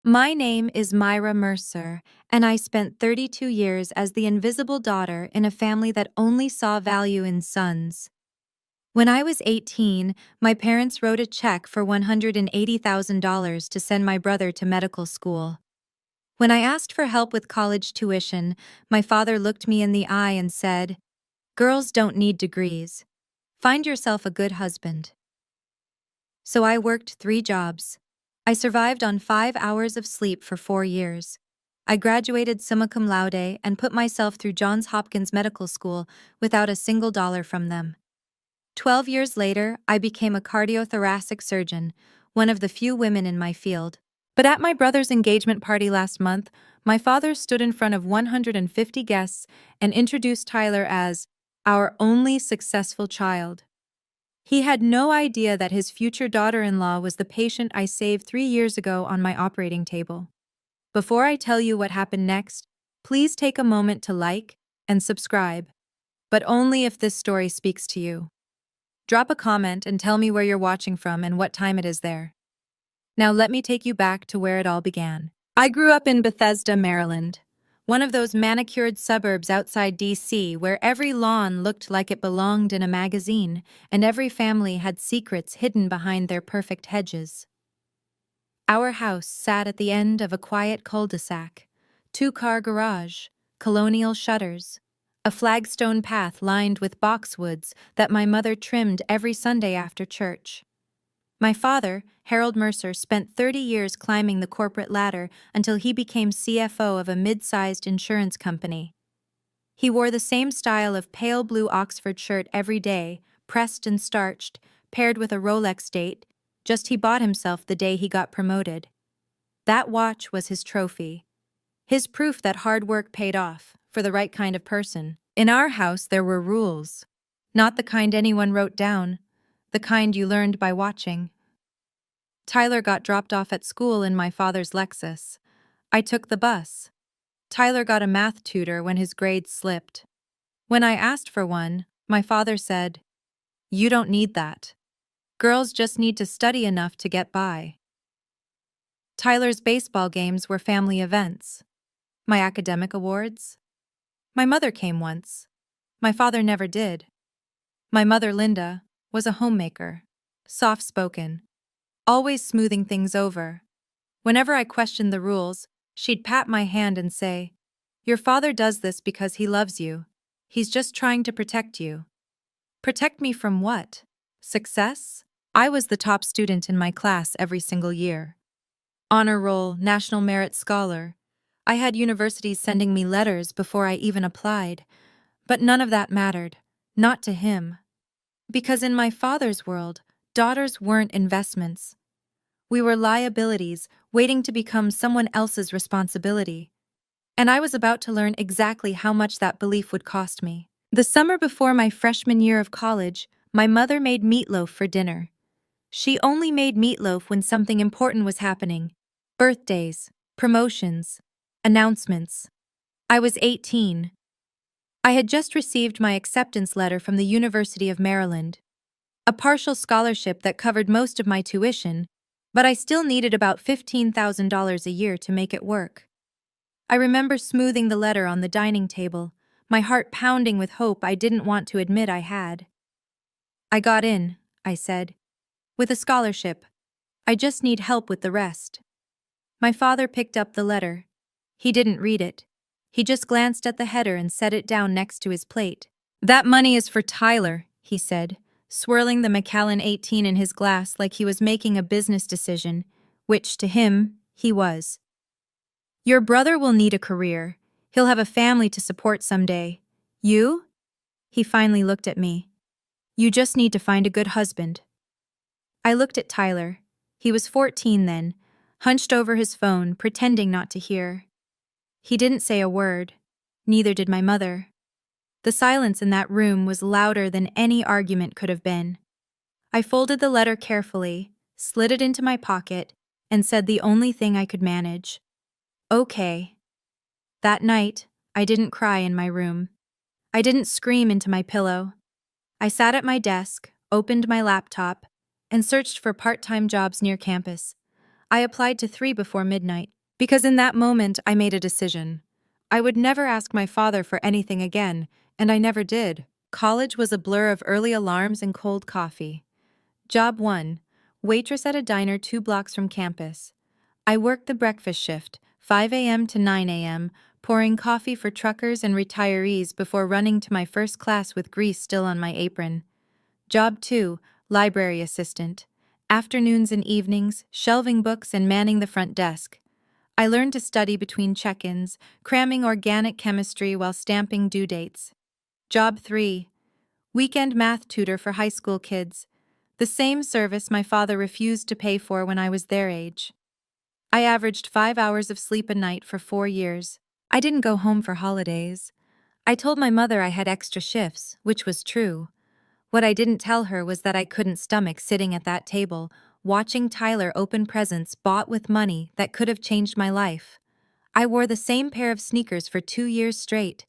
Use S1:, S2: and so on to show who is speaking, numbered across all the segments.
S1: My name is Myra Mercer, and I spent 32 years as the invisible daughter in a family that only saw value in sons. When I was 18, my parents wrote a check for $180,000 to send my brother to medical school. When I asked for help with college tuition, my father looked me in the eye and said, "Girls don't need degrees. Find yourself a good husband." So I worked 3 jobs. I survived on 5 hours of sleep for 4 years. I graduated summa cum laude and put myself through Johns Hopkins Medical School without a single dollar from them. 12 years later, I became a cardiothoracic surgeon, one of the few women in my field. But at my brother's engagement party last month, my father stood in front of 150 guests and introduced Tyler as our only successful child. He had no idea that his future daughter-in-law was the patient I saved 3 years ago on my operating table. Before I tell you what happened next, please take a moment to like and subscribe, but only if this story speaks to you. Drop a comment and tell me where you're watching from and what time it is there. Now let me take you back to where it all began. I grew up in Bethesda, Maryland, one of those manicured suburbs outside D.C. where every lawn looked like it belonged in a magazine and every family had secrets hidden behind their perfect hedges. Our house sat at the end of a quiet cul-de-sac, 2-car garage, colonial shutters, a flagstone path lined with boxwoods that my mother trimmed every Sunday after church. My father, Harold Mercer, spent 30 years climbing the corporate ladder until he became CFO of a mid-sized insurance company. He wore the same style of pale blue Oxford shirt every day, pressed and starched, paired with a Rolex date, just he bought himself the day he got promoted. That watch was his trophy. His proof that hard work paid off, for the right kind of person. In our house there were rules. Not the kind anyone wrote down, the kind you learned by watching. Tyler got dropped off at school in my father's Lexus. I took the bus. Tyler got a math tutor when his grades slipped. When I asked for one, my father said, "You don't need that. Girls just need to study enough to get by." Tyler's baseball games were family events. My academic awards? My mother came once. My father never did. My mother, Linda, was a homemaker, soft-spoken, always smoothing things over. Whenever I questioned the rules, she'd pat my hand and say, "Your father does this because he loves you. He's just trying to protect you." Protect me from what? Success? I was the top student in my class every single year. Honor roll, National Merit Scholar. I had universities sending me letters before I even applied. But none of that mattered. Not to him. Because in my father's world, daughters weren't investments. We were liabilities waiting to become someone else's responsibility. And I was about to learn exactly how much that belief would cost me. The summer before my freshman year of college, my mother made meatloaf for dinner. She only made meatloaf when something important was happening. Birthdays, promotions, announcements. I was 18. I had just received my acceptance letter from the University of Maryland. A partial scholarship that covered most of my tuition, but I still needed about $15,000 a year to make it work. I remember smoothing the letter on the dining table, my heart pounding with hope I didn't want to admit I had. "I got in," I said. "With a scholarship. I just need help with the rest." My father picked up the letter. He didn't read it. He just glanced at the header and set it down next to his plate. "That money is for Tyler," he said, swirling the Macallan 18 in his glass like he was making a business decision, which, to him, he was. "Your brother will need a career. He'll have a family to support someday. You?" He finally looked at me. "You just need to find a good husband." I looked at Tyler. He was 14 then, hunched over his phone, pretending not to hear. He didn't say a word. Neither did my mother. The silence in that room was louder than any argument could have been. I folded the letter carefully, slid it into my pocket, and said the only thing I could manage. "Okay." That night, I didn't cry in my room. I didn't scream into my pillow. I sat at my desk, opened my laptop, and searched for part-time jobs near campus. I applied to 3 before midnight, because in that moment I made a decision. I would never ask my father for anything again, and I never did. College was a blur of early alarms and cold coffee. Job 1. Waitress at a diner 2 blocks from campus. I worked the breakfast shift, 5 a.m. to 9 a.m., pouring coffee for truckers and retirees before running to my first class with grease still on my apron. Job 2. Library assistant. Afternoons and evenings, shelving books and manning the front desk. I learned to study between check-ins, cramming organic chemistry while stamping due dates. Job 3. Weekend math tutor for high school kids. The same service my father refused to pay for when I was their age. I averaged 5 hours of sleep a night for 4 years. I didn't go home for holidays. I told my mother I had extra shifts, which was true. What I didn't tell her was that I couldn't stomach sitting at that table, watching Tyler open presents bought with money that could have changed my life. I wore the same pair of sneakers for 2 years straight.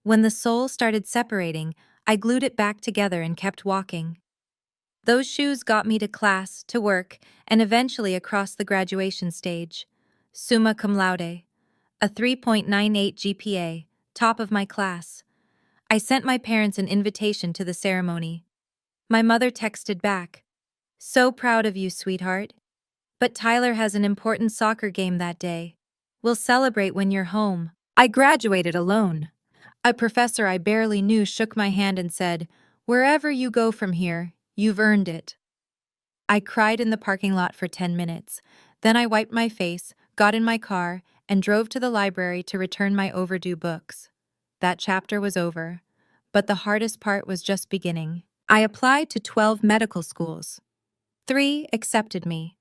S1: When the sole started separating, I glued it back together and kept walking. Those shoes got me to class, to work, and eventually across the graduation stage. Summa cum laude. A 3.98 GPA, top of my class. I sent my parents an invitation to the ceremony. My mother texted back, "So proud of you, sweetheart. But Tyler has an important soccer game that day. We'll celebrate when you're home." I graduated alone. A professor I barely knew shook my hand and said, "Wherever you go from here, you've earned it." I cried in the parking lot for 10 minutes. Then I wiped my face, got in my car, and drove to the library to return my overdue books. That chapter was over. But the hardest part was just beginning. I applied to 12 medical schools. 3 accepted me.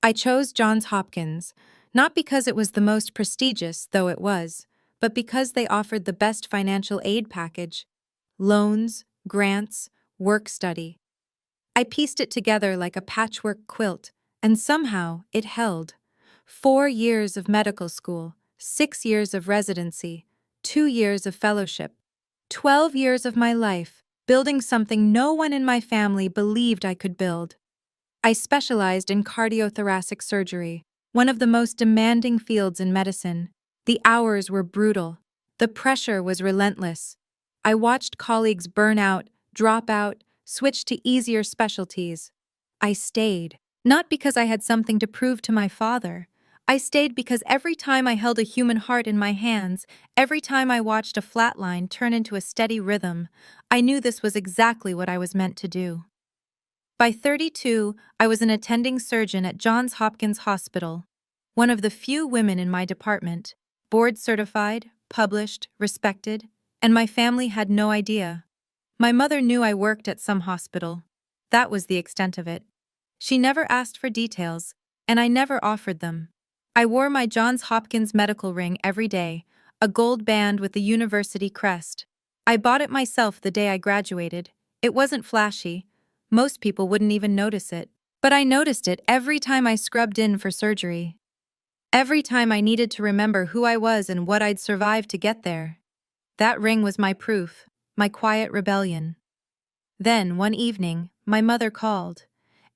S1: I chose Johns Hopkins, not because it was the most prestigious, though it was, but because they offered the best financial aid package: loans, grants, work study. I pieced it together like a patchwork quilt, and somehow it held. 4 years of medical school, 6 years of residency, 2 years of fellowship, 12 years of my life, building something no one in my family believed I could build. I specialized in cardiothoracic surgery, one of the most demanding fields in medicine. The hours were brutal. The pressure was relentless. I watched colleagues burn out, drop out, switch to easier specialties. I stayed, not because I had something to prove to my father. I stayed because every time I held a human heart in my hands, every time I watched a flat line turn into a steady rhythm, I knew this was exactly what I was meant to do. By 32, I was an attending surgeon at Johns Hopkins Hospital, one of the few women in my department, board certified, published, respected, and my family had no idea. My mother knew I worked at some hospital. That was the extent of it. She never asked for details, and I never offered them. I wore my Johns Hopkins medical ring every day, a gold band with the university crest. I bought it myself the day I graduated. It wasn't flashy. Most people wouldn't even notice it. But I noticed it every time I scrubbed in for surgery. Every time I needed to remember who I was and what I'd survived to get there. That ring was my proof, my quiet rebellion. Then, one evening, my mother called,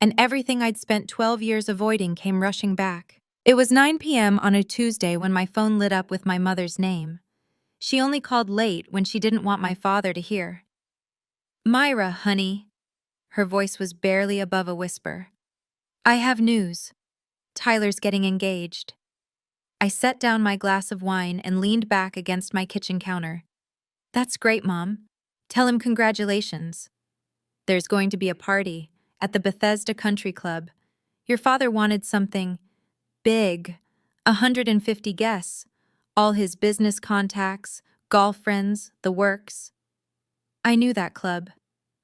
S1: and everything I'd spent 12 years avoiding came rushing back. It was 9 p.m. on a Tuesday when my phone lit up with my mother's name. She only called late when she didn't want my father to hear. "Myra, honey." Her voice was barely above a whisper. "I have news. Tyler's getting engaged." I set down my glass of wine and leaned back against my kitchen counter. "That's great, Mom. Tell him congratulations. There's going to be a party at the Bethesda Country Club. Your father wanted something big, 150 guests, all his business contacts, golf friends, the works." I knew that club.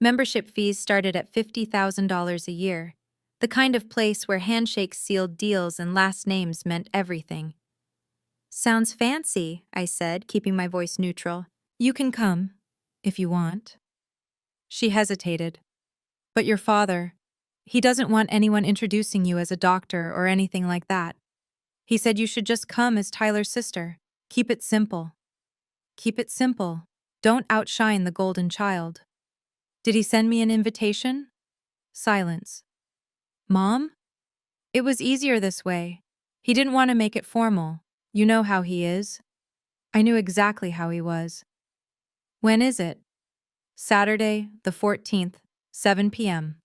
S1: Membership fees started at $50,000 a year, the kind of place where handshakes sealed deals and last names meant everything. "Sounds fancy," I said, keeping my voice neutral. "You can come, if you want." She hesitated. "But your father, he doesn't want anyone introducing you as a doctor or anything like that. He said you should just come as Tyler's sister. Keep it simple." "Keep it simple. Don't outshine the golden child." "Did he send me an invitation?" Silence. "Mom?" It was easier this way. He didn't want to make it formal. You know how he is. I knew exactly how he was. When is it? Saturday, the 14th, 7 p.m.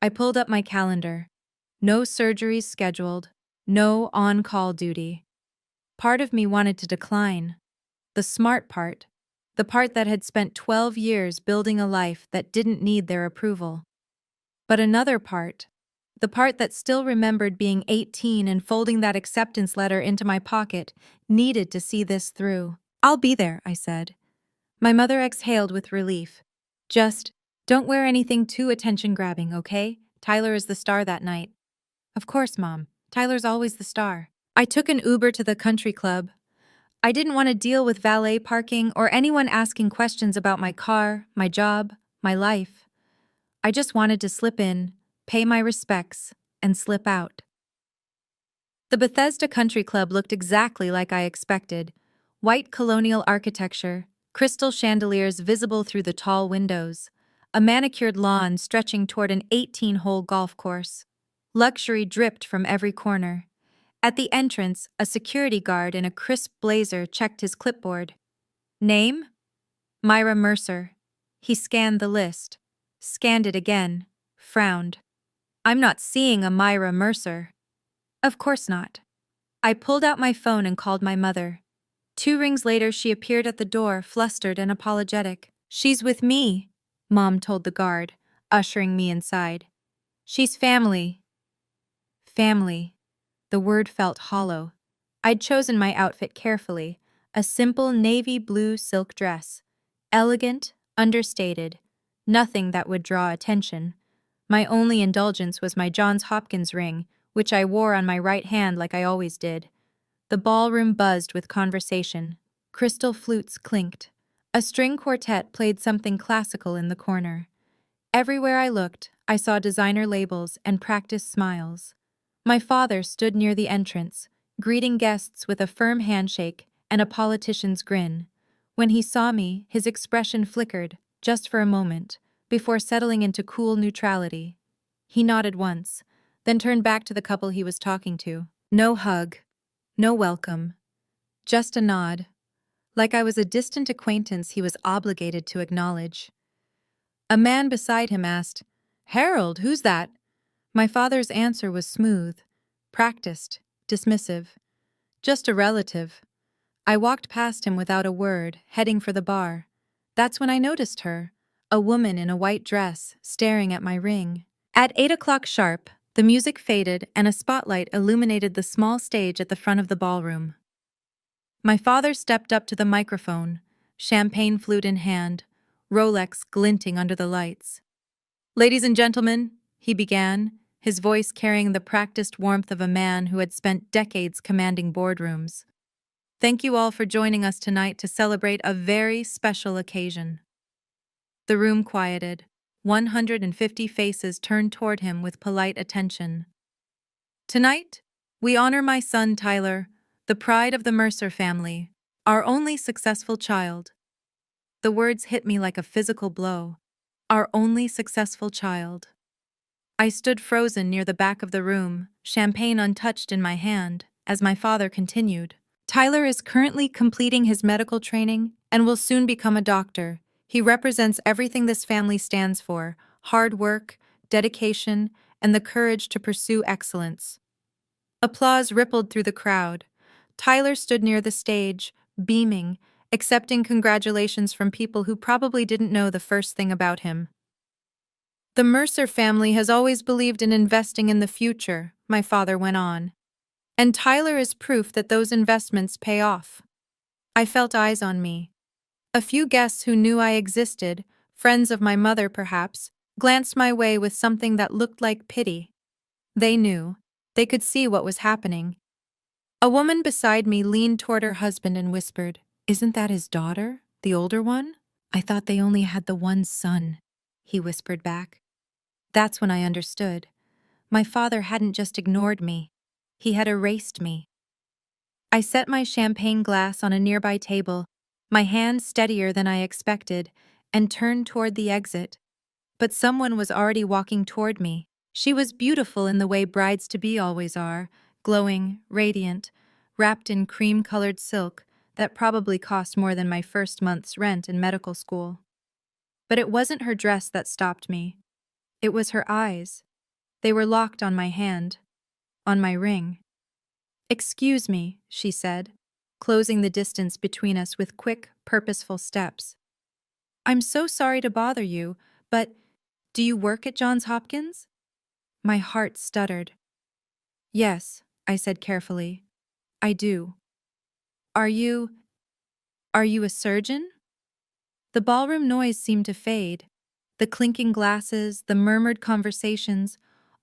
S1: I pulled up my calendar. No surgeries scheduled, no on-call duty. Part of me wanted to decline. The smart part. The part that had spent 12 years building a life that didn't need their approval. But another part, the part that still remembered being 18 and folding that acceptance letter into my pocket, needed to see this through. I'll be there, I said. My mother exhaled with relief. Just, don't wear anything too attention-grabbing, okay? Tyler is the star that night. Of course, Mom. Tyler's always the star. I took an Uber to the country club. I didn't want to deal with valet parking or anyone asking questions about my car, my job, my life. I just wanted to slip in, pay my respects, and slip out. The Bethesda Country Club looked exactly like I expected. White colonial architecture, crystal chandeliers visible through the tall windows, a manicured lawn stretching toward an 18-hole golf course. Luxury dripped from every corner. At the entrance, a security guard in a crisp blazer checked his clipboard. Name? Myra Mercer. He scanned the list, scanned it again, frowned. I'm not seeing a Myra Mercer. Of course not. I pulled out my phone and called my mother. 2 rings later, she appeared at the door, flustered and apologetic. She's with me, Mom told the guard, ushering me inside. She's family. Family. The word felt hollow. I'd chosen my outfit carefully, a simple navy blue silk dress. Elegant, understated, nothing that would draw attention. My only indulgence was my Johns Hopkins ring, which I wore on my right hand like I always did. The ballroom buzzed with conversation. Crystal flutes clinked. A string quartet played something classical in the corner. Everywhere I looked, I saw designer labels and practiced smiles. My father stood near the entrance, greeting guests with a firm handshake and a politician's grin. When he saw me, his expression flickered, just for a moment, before settling into cool neutrality. He nodded once, then turned back to the couple he was talking to. No hug, no welcome, just a nod, like I was a distant acquaintance he was obligated to acknowledge. A man beside him asked, "Harold, who's that?" My father's answer was smooth, practiced, dismissive. Just a relative. I walked past him without a word, heading for the bar. That's when I noticed her, a woman in a white dress, staring at my ring. At 8 o'clock sharp, the music faded and a spotlight illuminated the small stage at the front of the ballroom. My father stepped up to the microphone, champagne flute in hand, Rolex glinting under the lights. "Ladies and gentlemen," he began, his voice carrying the practiced warmth of a man who had spent decades commanding boardrooms. "Thank you all for joining us tonight to celebrate a very special occasion." The room quieted. 150 faces turned toward him with polite attention. "Tonight, we honor my son Tyler, the pride of the Mercer family, our only successful child." The words hit me like a physical blow. Our only successful child. I stood frozen near the back of the room, champagne untouched in my hand, as my father continued. "Tyler is currently completing his medical training and will soon become a doctor. He represents everything this family stands for: hard work, dedication, and the courage to pursue excellence." Applause rippled through the crowd. Tyler stood near the stage, beaming, accepting congratulations from people who probably didn't know the first thing about him. "The Mercer family has always believed in investing in the future," my father went on. "And Tyler is proof that those investments pay off." I felt eyes on me. A few guests who knew I existed, friends of my mother perhaps, glanced my way with something that looked like pity. They knew. They could see what was happening. A woman beside me leaned toward her husband and whispered, "Isn't that his daughter, the older one?" "I thought they only had the one son," he whispered back. That's when I understood. My father hadn't just ignored me. He had erased me. I set my champagne glass on a nearby table, my hand steadier than I expected, and turned toward the exit. But someone was already walking toward me. She was beautiful in the way brides-to-be always are, glowing, radiant, wrapped in cream-colored silk that probably cost more than my first month's rent in medical school. But it wasn't her dress that stopped me. It was her eyes. They were locked on my hand, on my ring. "Excuse me," she said, closing the distance between us with quick, purposeful steps. "I'm so sorry to bother you, but do you work at Johns Hopkins?" My heart stuttered. "Yes," I said carefully. "I do." Are you a surgeon?" The ballroom noise seemed to fade. The clinking glasses, the murmured conversations,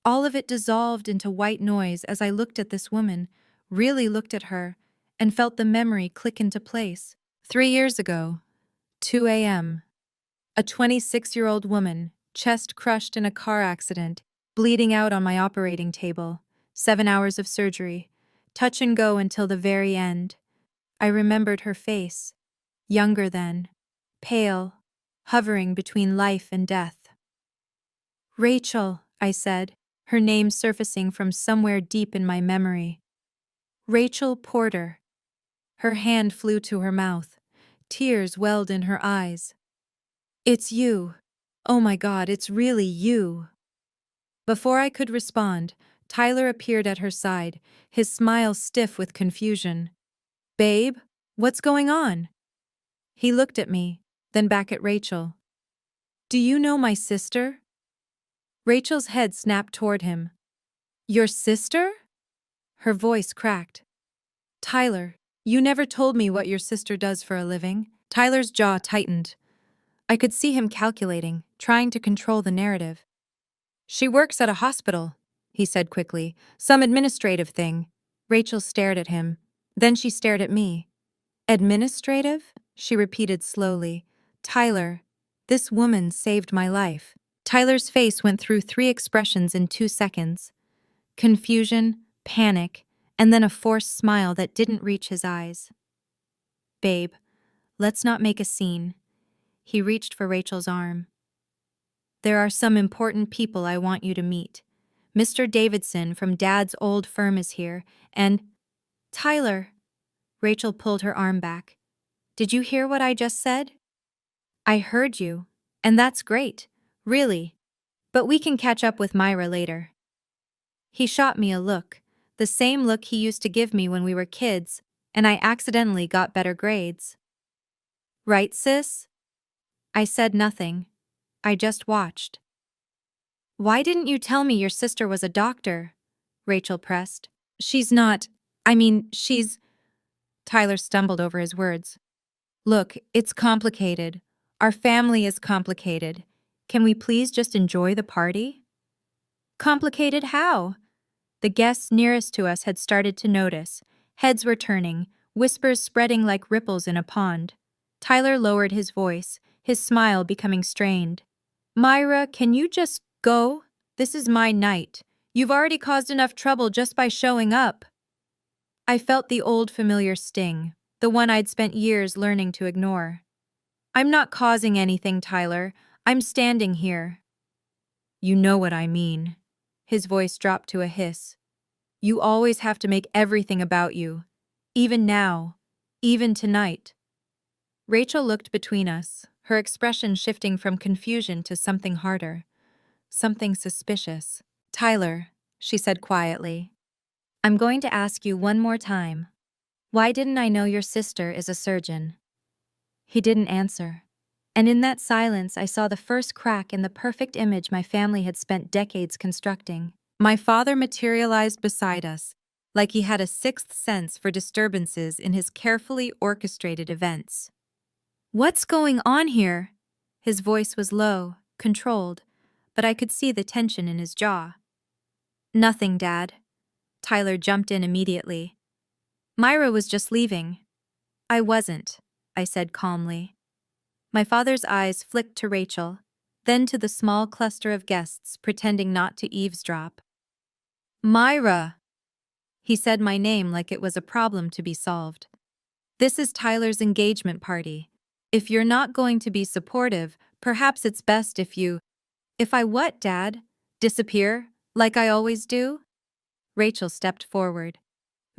S1: all of it dissolved into white noise as I looked at this woman, really looked at her, and felt the memory click into place. 3 years ago, 2 a.m. A 26-year-old woman, chest crushed in a car accident, bleeding out on my operating table, 7 hours of surgery, touch and go until the very end. I remembered her face, younger then, pale, hovering between life and death. "Rachel," I said, her name surfacing from somewhere deep in my memory. "Rachel Porter." Her hand flew to her mouth. Tears welled in her eyes. "It's you. Oh my God, it's really you." Before I could respond, Tyler appeared at her side, his smile stiff with confusion. "Babe, what's going on?" He looked at me, then back at Rachel. "Do you know my sister?" Rachel's head snapped toward him. "Your sister?" Her voice cracked. "Tyler, you never told me what your sister does for a living." Tyler's jaw tightened. I could see him calculating, trying to control the narrative. "She works at a hospital," he said quickly. "Some administrative thing." Rachel stared at him. Then she stared at me. "Administrative?" she repeated slowly. "Tyler, this woman saved my life." Tyler's face went through 3 expressions in 2 seconds. Confusion, panic, and then a forced smile that didn't reach his eyes. "Babe, let's not make a scene." He reached for Rachel's arm. "There are some important people I want you to meet. Mr. Davidson from Dad's old firm is here, and—" "Tyler," Rachel pulled her arm back. "Did you hear what I just said?" "I heard you, and that's great, really. But we can catch up with Myra later." He shot me a look, the same look he used to give me when we were kids, and I accidentally got better grades. "Right, sis?" I said nothing. I just watched. "Why didn't you tell me your sister was a doctor?" Rachel pressed. She's not. She's—" Tyler stumbled over his words. "Look, it's complicated. Our family is complicated. Can we please just enjoy the party?" "Complicated how?" The guests nearest to us had started to notice. Heads were turning, whispers spreading like ripples in a pond. Tyler lowered his voice, his smile becoming strained. "Myra, can you just go? This is my night. You've already caused enough trouble just by showing up." I felt the old familiar sting, the one I'd spent years learning to ignore. "I'm not causing anything, Tyler. I'm standing here." "You know what I mean." His voice dropped to a hiss. "You always have to make everything about you. Even now. Even tonight." Rachel looked between us, her expression shifting from confusion to something harder. Something suspicious. "Tyler," she said quietly, "I'm going to ask you one more time. Why didn't I know your sister is a surgeon?" He didn't answer. And in that silence I saw the first crack in the perfect image my family had spent decades constructing. My father materialized beside us, like he had a sixth sense for disturbances in his carefully orchestrated events. "What's going on here?" His voice was low, controlled, but I could see the tension in his jaw. "Nothing, Dad." Tyler jumped in immediately. "Myra was just leaving." "I wasn't," I said calmly. My father's eyes flicked to Rachel, then to the small cluster of guests pretending not to eavesdrop. "Myra!" He said my name like it was a problem to be solved. "This is Tyler's engagement party. If you're not going to be supportive, perhaps it's best if you—" "If I what, Dad? Disappear?" Like I always do? Rachel stepped forward.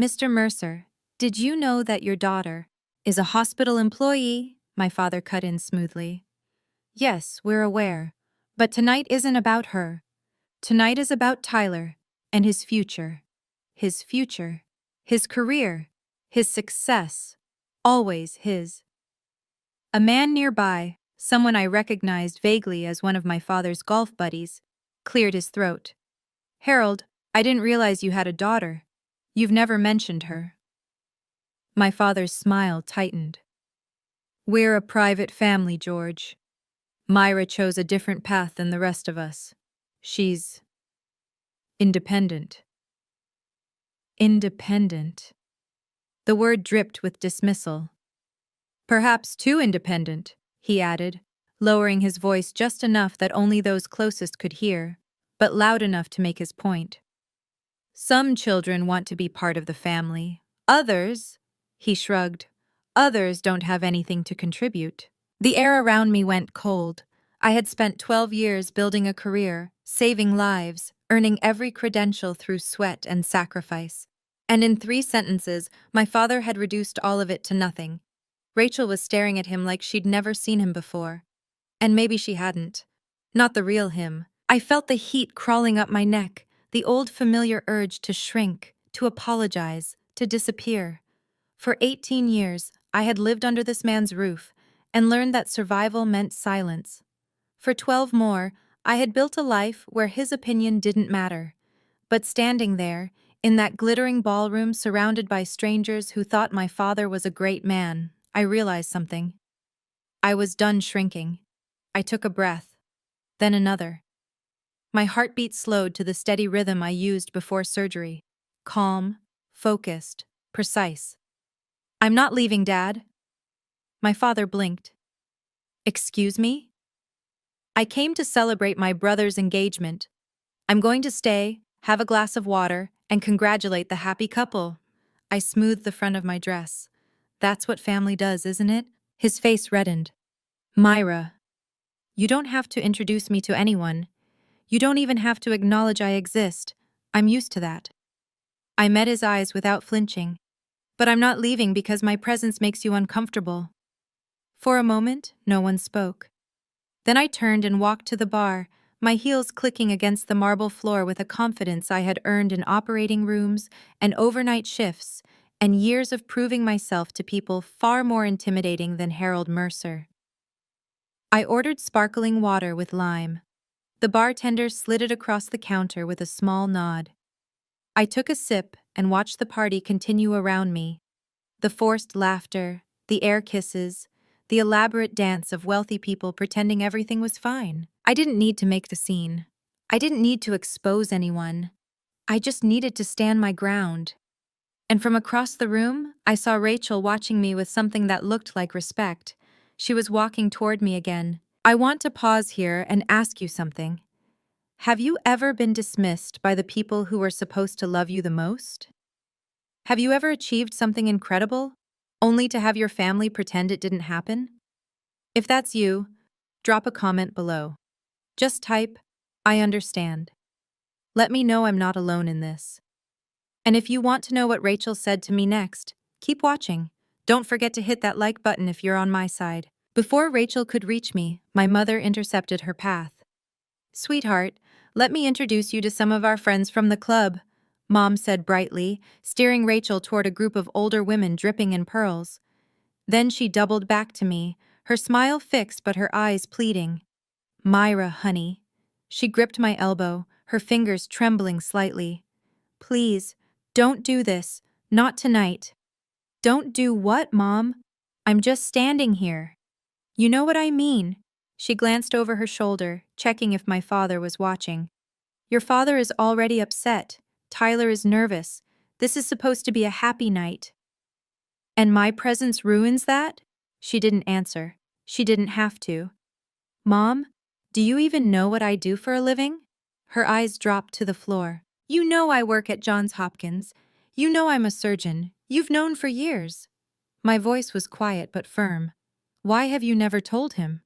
S1: Mr. Mercer, did you know that your daughter is a hospital employee? My father cut in smoothly. Yes, we're aware. But tonight isn't about her. Tonight is about Tyler and his future. His future. His career. His success. Always his. A man nearby, someone I recognized vaguely as one of my father's golf buddies, cleared his throat. Harold, I didn't realize you had a daughter. You've never mentioned her. My father's smile tightened. We're a private family, George. Myra chose a different path than the rest of us. She's independent. Independent. The word dripped with dismissal. Perhaps too independent, he added, lowering his voice just enough that only those closest could hear, but loud enough to make his point. Some children want to be part of the family. Others, he shrugged, others don't have anything to contribute. The air around me went cold. I had spent 12 years building a career, saving lives, earning every credential through sweat and sacrifice. And in 3 sentences, my father had reduced all of it to nothing. Rachel was staring at him like she'd never seen him before. And maybe she hadn't. Not the real him. I felt the heat crawling up my neck, the old familiar urge to shrink, to apologize, to disappear. For 18 years, I had lived under this man's roof and learned that survival meant silence. For 12 more, I had built a life where his opinion didn't matter. But standing there, in that glittering ballroom surrounded by strangers who thought my father was a great man, I realized something. I was done shrinking. I took a breath, then another. My heartbeat slowed to the steady rhythm I used before surgery. Calm, focused, precise. I'm not leaving, Dad. My father blinked. Excuse me? I came to celebrate my brother's engagement. I'm going to stay, have a glass of water, and congratulate the happy couple. I smoothed the front of my dress. That's what family does, isn't it? His face reddened. Myra, you don't have to introduce me to anyone. You don't even have to acknowledge I exist. I'm used to that. I met his eyes without flinching. But I'm not leaving because my presence makes you uncomfortable. For a moment, no one spoke. Then I turned and walked to the bar, my heels clicking against the marble floor with a confidence I had earned in operating rooms and overnight shifts and years of proving myself to people far more intimidating than Harold Mercer. I ordered sparkling water with lime. The bartender slid it across the counter with a small nod. I took a sip and watched the party continue around me. The forced laughter, the air kisses, the elaborate dance of wealthy people pretending everything was fine. I didn't need to make the scene. I didn't need to expose anyone. I just needed to stand my ground. And from across the room, I saw Rachel watching me with something that looked like respect. She was walking toward me again. I want to pause here and ask you something. Have you ever been dismissed by the people who were supposed to love you the most? Have you ever achieved something incredible, only to have your family pretend it didn't happen? If that's you, drop a comment below. Just type, I understand. Let me know I'm not alone in this. And if you want to know what Rachel said to me next, keep watching. Don't forget to hit that like button if you're on my side. Before Rachel could reach me, my mother intercepted her path. Sweetheart, let me introduce you to some of our friends from the club, Mom said brightly, steering Rachel toward a group of older women dripping in pearls. Then she doubled back to me, her smile fixed but her eyes pleading. Myra, honey. She gripped my elbow, her fingers trembling slightly. Please, don't do this. Not tonight. Don't do what, Mom? I'm just standing here. You know what I mean. She glanced over her shoulder, checking if my father was watching. Your father is already upset. Tyler is nervous. This is supposed to be a happy night. And my presence ruins that? She didn't answer. She didn't have to. Mom, do you even know what I do for a living? Her eyes dropped to the floor. You know I work at Johns Hopkins. You know I'm a surgeon. You've known for years. My voice was quiet but firm. Why have you never told him?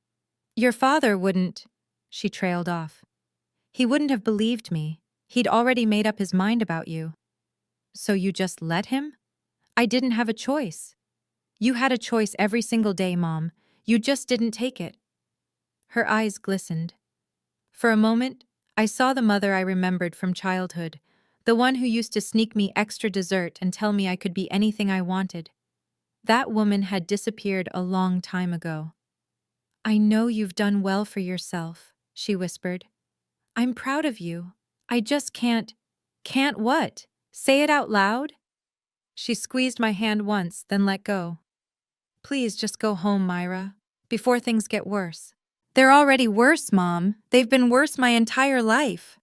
S1: Your father wouldn't, she trailed off. He wouldn't have believed me. He'd already made up his mind about you. So you just let him? I didn't have a choice. You had a choice every single day, Mom. You just didn't take it. Her eyes glistened. For a moment, I saw the mother I remembered from childhood, the one who used to sneak me extra dessert and tell me I could be anything I wanted. That woman had disappeared a long time ago. I know you've done well for yourself, she whispered. I'm proud of you. I just can't. Can't what? Say it out loud? She squeezed my hand once, then let go. Please just go home, Myra, before things get worse. They're already worse, Mom. They've been worse my entire life.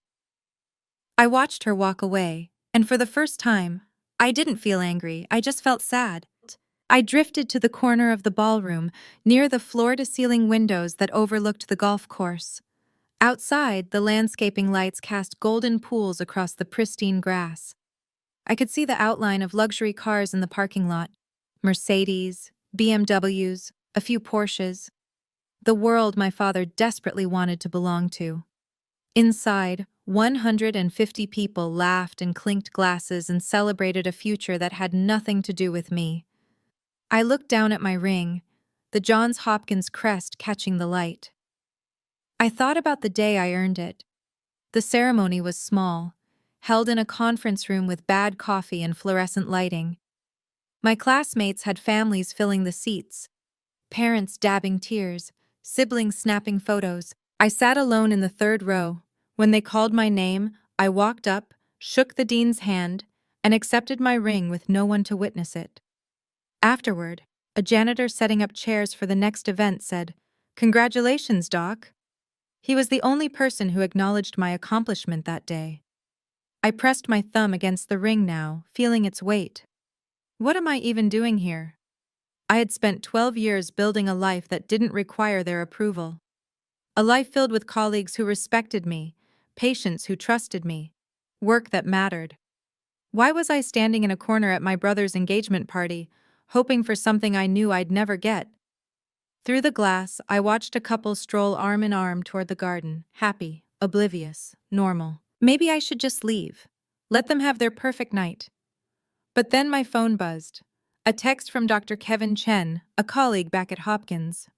S1: I watched her walk away, and for the first time, I didn't feel angry, I just felt sad. I drifted to the corner of the ballroom, near the floor-to-ceiling windows that overlooked the golf course. Outside, the landscaping lights cast golden pools across the pristine grass. I could see the outline of luxury cars in the parking lot. Mercedes, BMWs, a few Porsches. The world my father desperately wanted to belong to. Inside, 150 people laughed and clinked glasses and celebrated a future that had nothing to do with me. I looked down at my ring, the Johns Hopkins crest catching the light. I thought about the day I earned it. The ceremony was small, held in a conference room with bad coffee and fluorescent lighting. My classmates had families filling the seats, parents dabbing tears, siblings snapping photos. I sat alone in the third row. When they called my name, I walked up, shook the dean's hand, and accepted my ring with no one to witness it. Afterward, a janitor setting up chairs for the next event said, "Congratulations, Doc." He was the only person who acknowledged my accomplishment that day. I pressed my thumb against the ring now, feeling its weight. What am I even doing here? I had spent 12 years building a life that didn't require their approval. A life filled with colleagues who respected me, patients who trusted me, work that mattered. Why was I standing in a corner at my brother's engagement party, hoping for something I knew I'd never get? Through the glass, I watched a couple stroll arm in arm toward the garden, happy, oblivious, normal. Maybe I should just leave. Let them have their perfect night. But then my phone buzzed. A text from Dr. Kevin Chen, a colleague back at Hopkins.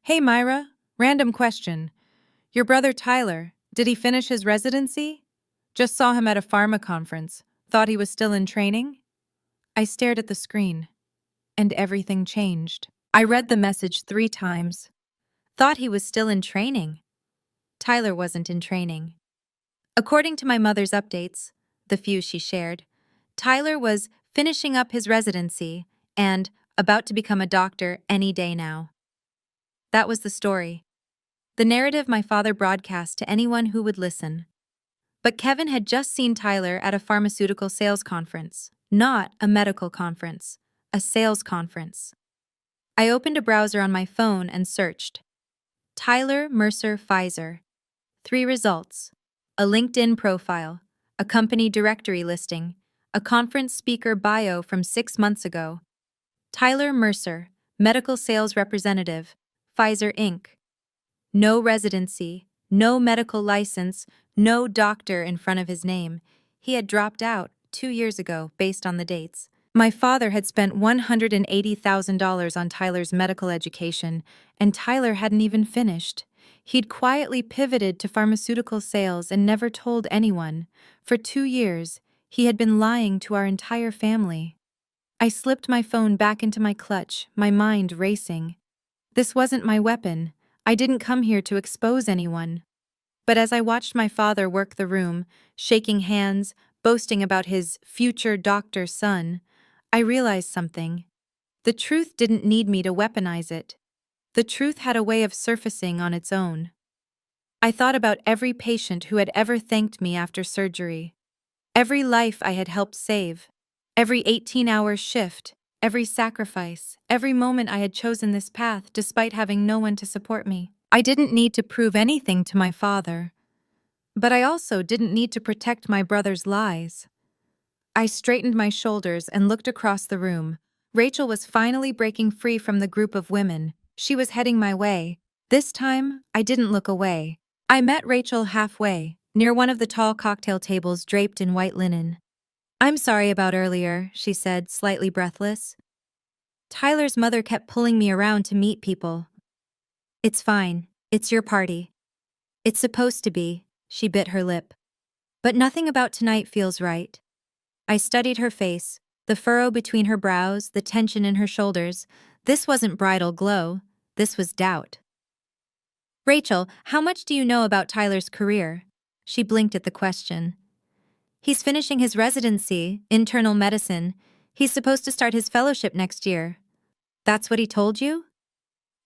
S1: "Hey Myra, random question. Your brother Tyler, did he finish his residency? Just saw him at a pharma conference. Thought he was still in training?" I stared at the screen, and everything changed. I read the message 3 times. Thought he was still in training. Tyler wasn't in training. According to my mother's updates, the few she shared, Tyler was finishing up his residency and about to become a doctor any day now. That was the story. The narrative my father broadcast to anyone who would listen. But Kevin had just seen Tyler at a pharmaceutical sales conference, not a medical conference, a sales conference. I opened a browser on my phone and searched. Tyler Mercer Pfizer. 3 results. A LinkedIn profile, a company directory listing, a conference speaker bio from 6 months ago. Tyler Mercer, medical sales representative, Pfizer Inc. No residency, no medical license, no doctor in front of his name. He had dropped out 2 years ago based on the dates. My father had spent $180,000 on Tyler's medical education, and Tyler hadn't even finished. He'd quietly pivoted to pharmaceutical sales and never told anyone. For 2 years, he had been lying to our entire family. I slipped my phone back into my clutch, my mind racing. This wasn't my weapon. I didn't come here to expose anyone. But as I watched my father work the room, shaking hands, boasting about his future doctor son, I realized something. The truth didn't need me to weaponize it. The truth had a way of surfacing on its own. I thought about every patient who had ever thanked me after surgery, every life I had helped save, every 18-hour shift, every sacrifice, every moment I had chosen this path despite having no one to support me. I didn't need to prove anything to my father, but I also didn't need to protect my brother's lies. I straightened my shoulders and looked across the room. Rachel was finally breaking free from the group of women. She was heading my way. This time, I didn't look away. I met Rachel halfway, near one of the tall cocktail tables draped in white linen. "I'm sorry about earlier," she said, slightly breathless. "Tyler's mother kept pulling me around to meet people." "It's fine. It's your party." "It's supposed to be," she bit her lip. "But nothing about tonight feels right." I studied her face, the furrow between her brows, the tension in her shoulders. This wasn't bridal glow. This was doubt. "Rachel, how much do you know about Tyler's career?" She blinked at the question. "He's finishing his residency, internal medicine. He's supposed to start his fellowship next year." "That's what he told you?"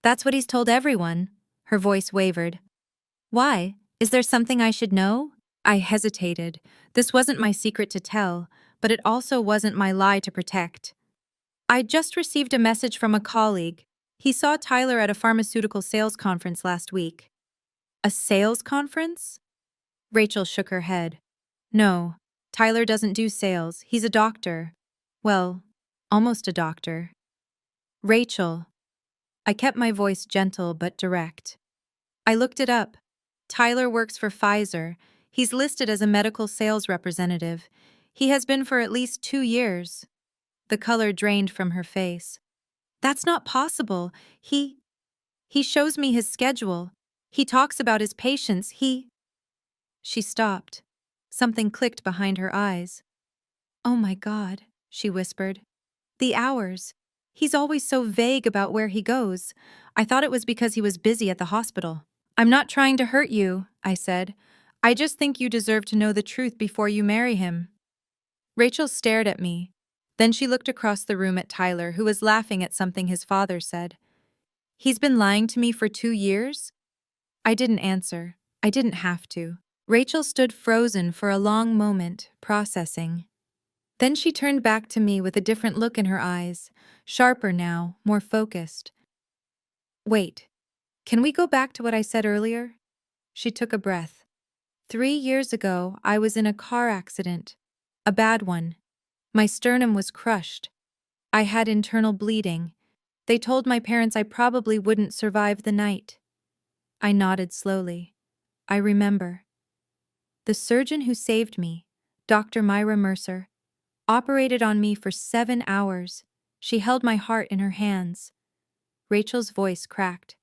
S1: "That's what he's told everyone." Her voice wavered. "Why? Is there something I should know?" I hesitated. This wasn't my secret to tell, but it also wasn't my lie to protect. "I'd just received a message from a colleague. He saw Tyler at a pharmaceutical sales conference last week." "A sales conference?" Rachel shook her head. "No, Tyler doesn't do sales. He's a doctor. Well, almost a doctor." "Rachel." I kept my voice gentle but direct. "I looked it up. Tyler works for Pfizer. He's listed as a medical sales representative. He has been for at least 2 years." The color drained from her face. "That's not possible. He shows me his schedule. He talks about his patients. She stopped. Something clicked behind her eyes. "Oh my God," she whispered. "The hours. He's always so vague about where he goes. I thought it was because he was busy at the hospital." "I'm not trying to hurt you," I said. "I just think you deserve to know the truth before you marry him." Rachel stared at me. Then she looked across the room at Tyler, who was laughing at something his father said. "He's been lying to me for 2 years?" I didn't answer. I didn't have to. Rachel stood frozen for a long moment, processing. Then she turned back to me with a different look in her eyes, sharper now, more focused. "Wait, can we go back to what I said earlier?" She took a breath. 3 years ago, I was in a car accident. A bad one. My sternum was crushed. I had internal bleeding. They told my parents I probably wouldn't survive the night." I nodded slowly. "I remember. The surgeon who saved me, Dr. Myra Mercer, operated on me for 7 hours. She held my heart in her hands." Rachel's voice cracked.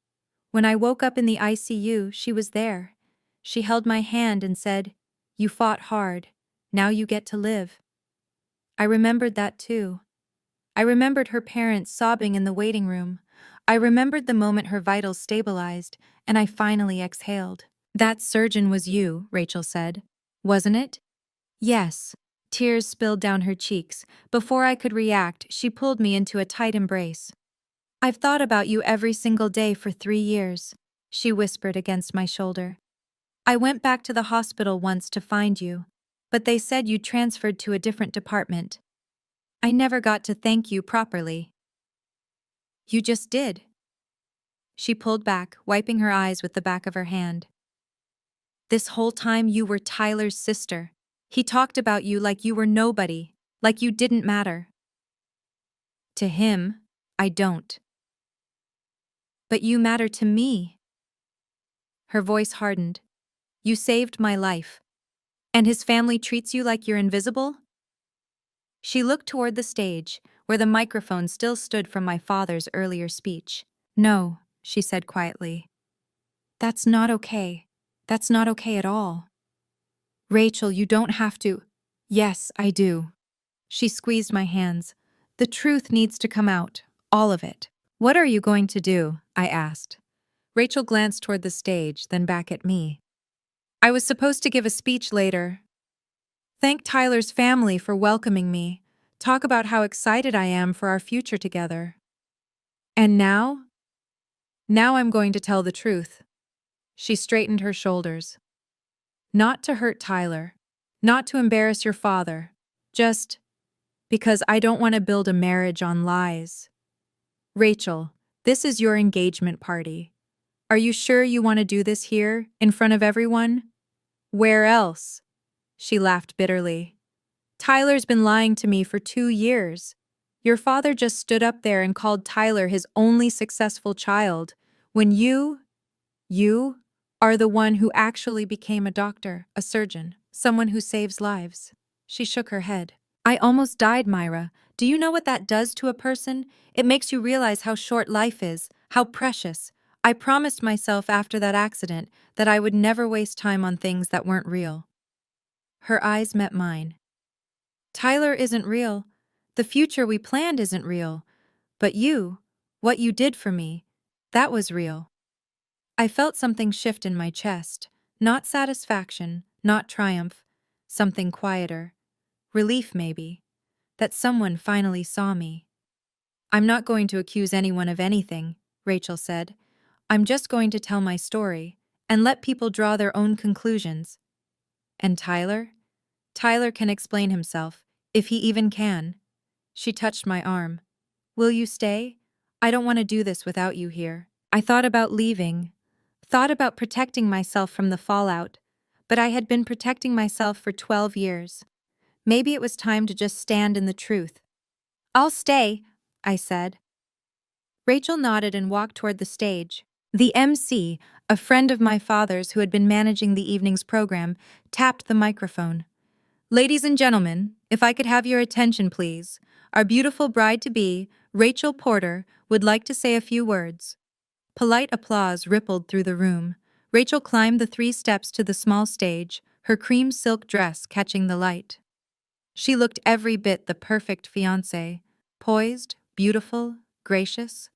S1: "When I woke up in the ICU, she was there. She held my hand and said, 'You fought hard. Now you get to live.'" I remembered that too. I remembered her parents sobbing in the waiting room. I remembered the moment her vitals stabilized, and I finally exhaled. "That surgeon was you," Rachel said. "Wasn't it?" "Yes." Tears spilled down her cheeks. Before I could react, she pulled me into a tight embrace. "I've thought about you every single day for 3 years," she whispered against my shoulder. "I went back to the hospital once to find you, but they said you transferred to a different department. I never got to thank you properly." "You just did." She pulled back, wiping her eyes with the back of her hand. "This whole time you were Tyler's sister. He talked about you like you were nobody, like you didn't matter." "To him, I don't." "But you matter to me." Her voice hardened. "You saved my life. And his family treats you like you're invisible?" She looked toward the stage, where the microphone still stood from my father's earlier speech. "No," she said quietly. "That's not okay. That's not okay at all." "Rachel, you don't have to." "Yes, I do." She squeezed my hands. "The truth needs to come out. All of it." "What are you going to do?" I asked. Rachel glanced toward the stage, then back at me. "I was supposed to give a speech later. Thank Tyler's family for welcoming me. Talk about how excited I am for our future together. And now? Now I'm going to tell the truth." She straightened her shoulders. "Not to hurt Tyler. Not to embarrass your father. Just because I don't want to build a marriage on lies. Rachel, this is your engagement party. Are you sure you want to do this here, in front of everyone? Where else?" She laughed bitterly. "Tyler's been lying to me for 2 years. Your father just stood up there and called Tyler his only successful child, when you are the one who actually became a doctor, a surgeon, someone who saves lives. She shook her head. I almost died, Myra. Do you know what that does to a person? It makes you realize how short life is, how precious. I promised myself after that accident that I would never waste time on things that weren't real. Her eyes met mine. Tyler isn't real. The future we planned isn't real. But you, what you did for me, that was real. I felt something shift in my chest. Not satisfaction, not triumph. Something quieter. Relief, maybe. That someone finally saw me. I'm not going to accuse anyone of anything, Rachel said. I'm just going to tell my story and let people draw their own conclusions. And Tyler? Tyler can explain himself, if he even can. She touched my arm. Will you stay? I don't want to do this without you here. I thought about leaving, thought about protecting myself from the fallout, but I had been protecting myself for 12 years. Maybe it was time to just stand in the truth. I'll stay, I said. Rachel nodded and walked toward the stage. The MC, a friend of my father's who had been managing the evening's program, tapped the microphone. Ladies and gentlemen, if I could have your attention, please. Our beautiful bride-to-be, Rachel Porter, would like to say a few words. Polite applause rippled through the room. Rachel climbed the 3 steps to the small stage, her cream silk dress catching the light. She looked every bit the perfect fiancée, poised, beautiful, gracious.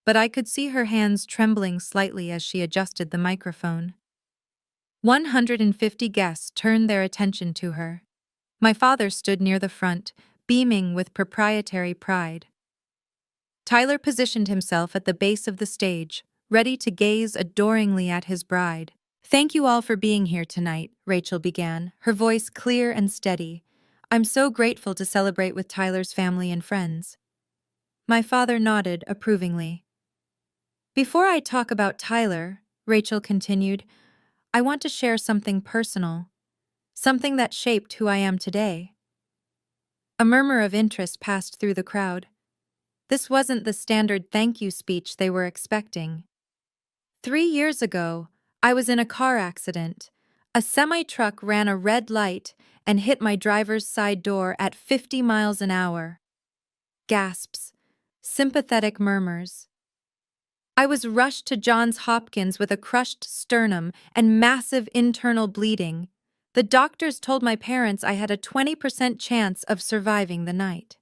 S1: But I could see her hands trembling slightly as she adjusted the microphone. 150 guests turned their attention to her. My father stood near the front, beaming with proprietary pride. Tyler positioned himself at the base of the stage, ready to gaze adoringly at his bride. Thank you all for being here tonight, Rachel began, her voice clear and steady. I'm so grateful to celebrate with Tyler's family and friends. My father nodded approvingly. Before I talk about Tyler, Rachel continued, I want to share something personal, something that shaped who I am today. A murmur of interest passed through the crowd. This wasn't the standard thank you speech they were expecting. 3 years ago, I was in a car accident. A semi-truck ran a red light and hit my driver's side door at 50 miles an hour. Gasps. Sympathetic murmurs. I was rushed to Johns Hopkins with a crushed sternum and massive internal bleeding. The doctors told my parents I had a 20% chance of surviving the night.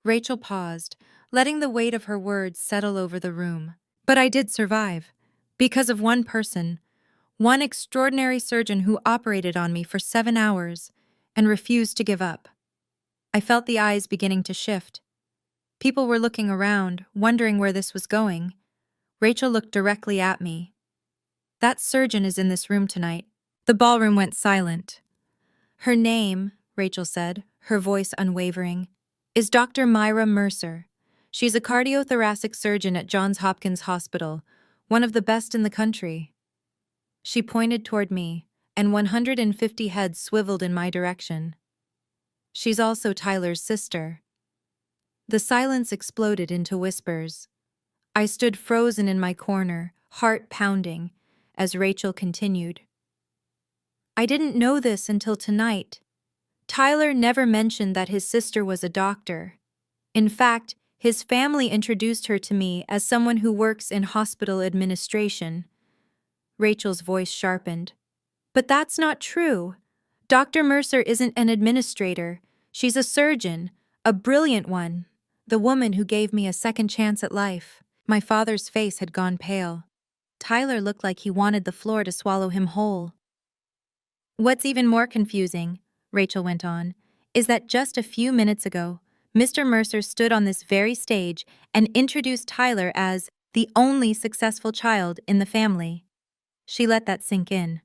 S1: Rachel paused, letting the weight of her words settle over the room. But I did survive. Because of one person, one extraordinary surgeon who operated on me for 7 hours and refused to give up. I felt the eyes beginning to shift. People were looking around, wondering where this was going. Rachel looked directly at me. That surgeon is in this room tonight. The ballroom went silent. Her name, Rachel said, her voice unwavering, is Dr. Myra Mercer. She's a cardiothoracic surgeon at Johns Hopkins Hospital, one of the best in the country. She pointed toward me, and 150 heads swiveled in my direction. She's also Tyler's sister. The silence exploded into whispers. I stood frozen in my corner, heart pounding, as Rachel continued. I didn't know this until tonight. Tyler never mentioned that his sister was a doctor. In fact, his family introduced her to me as someone who works in hospital administration. Rachel's voice sharpened. But that's not true. Dr. Mercer isn't an administrator. She's a surgeon, a brilliant one, the woman who gave me a second chance at life. My father's face had gone pale. Tyler looked like he wanted the floor to swallow him whole. What's even more confusing, Rachel went on, is that just a few minutes ago, Mr. Mercer stood on this very stage and introduced Tyler as the only successful child in the family. She let that sink in.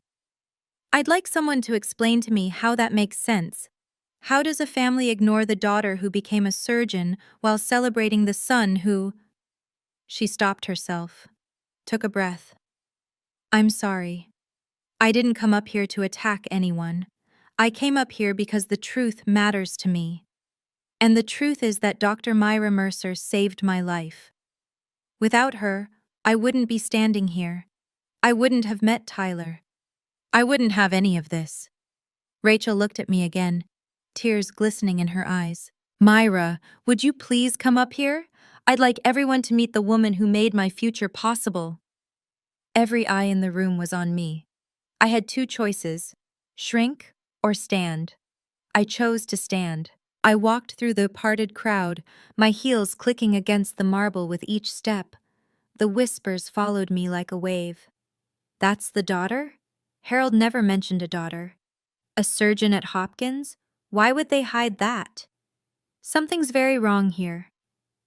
S1: I'd like someone to explain to me how that makes sense. How does a family ignore the daughter who became a surgeon while celebrating the son who... She stopped herself, took a breath. I'm sorry. I didn't come up here to attack anyone. I came up here because the truth matters to me. And the truth is that Dr. Myra Mercer saved my life. Without her, I wouldn't be standing here. I wouldn't have met Tyler. I wouldn't have any of this. Rachel looked at me again, tears glistening in her eyes. Myra, would you please come up here? I'd like everyone to meet the woman who made my future possible. Every eye in the room was on me. I had two choices: shrink or stand. I chose to stand. I walked through the parted crowd, my heels clicking against the marble with each step. The whispers followed me like a wave. That's the daughter? Harold never mentioned a daughter. A surgeon at Hopkins? Why would they hide that? Something's very wrong here.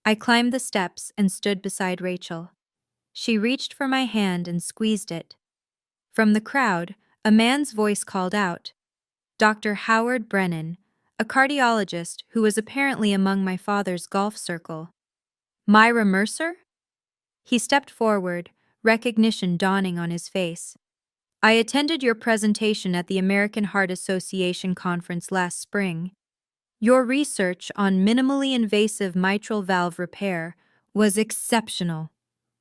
S1: I climbed the steps and stood beside Rachel. She reached for my hand and squeezed it. From the crowd, a man's voice called out, Dr. Howard Brennan, a cardiologist who was apparently among my father's golf circle. Myra Mercer? He stepped forward, recognition dawning on his face. I attended your presentation at the American Heart Association conference last spring. Your research on minimally invasive mitral valve repair was exceptional.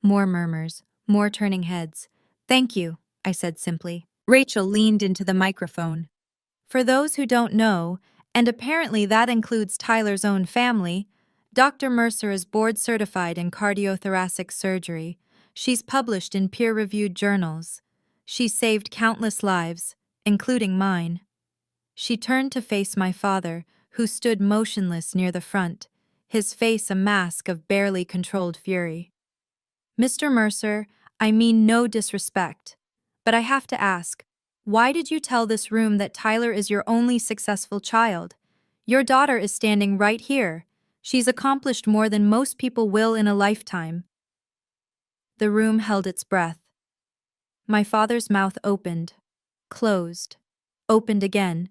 S1: More murmurs, more turning heads. Thank you, I said simply. Rachel leaned into the microphone. For those who don't know, and apparently that includes Tyler's own family, Dr. Mercer is board certified in cardiothoracic surgery. She's published in peer-reviewed journals. She's saved countless lives, including mine. She turned to face my father, who stood motionless near the front, his face a mask of barely controlled fury. Mr. Mercer, I mean no disrespect, but I have to ask, why did you tell this room that Tyler is your only successful child? Your daughter is standing right here. She's accomplished more than most people will in a lifetime. The room held its breath. My father's mouth opened, closed, opened again.